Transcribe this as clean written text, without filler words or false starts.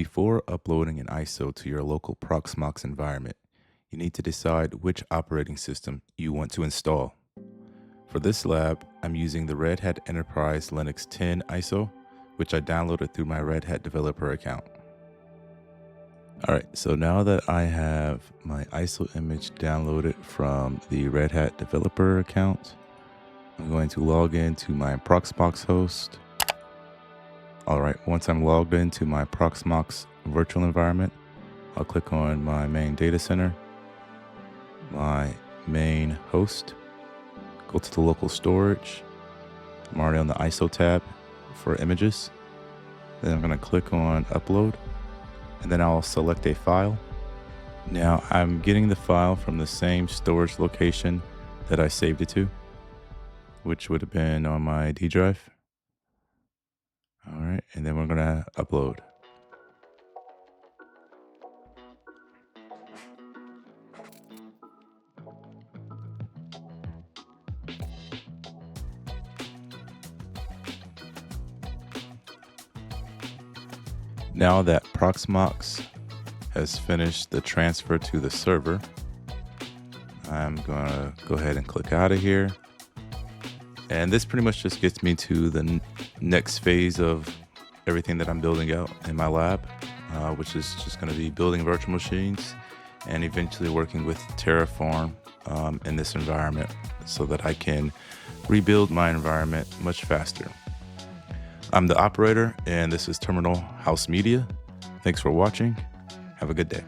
Before uploading an ISO to your local Proxmox environment, you need to decide which operating system you want to install. For this lab, I'm using the Red Hat Enterprise Linux 10 ISO, which I downloaded through my Red Hat developer account. All right, so now that I have my ISO image downloaded from the Red Hat developer account, I'm going to log into my Proxmox host. All right, once I'm logged into my Proxmox virtual environment, I'll click on my main data center, my main host, go to the local storage. I'm already on the ISO tab for images. Then I'm going to click on upload, and then I'll select a file. Now I'm getting the file from the same storage location that I saved it to, which would have been on my D drive. All right, and then we're going to upload. Now that Proxmox has finished the transfer to the server, I'm going to go ahead and click out of here. And this pretty much just gets me to the next phase of everything that I'm building out in my lab, which is just going to be building virtual machines and eventually working with Terraform in this environment so that I can rebuild my environment much faster. I'm the operator, and this is Terminal House Media. Thanks for watching. Have a good day.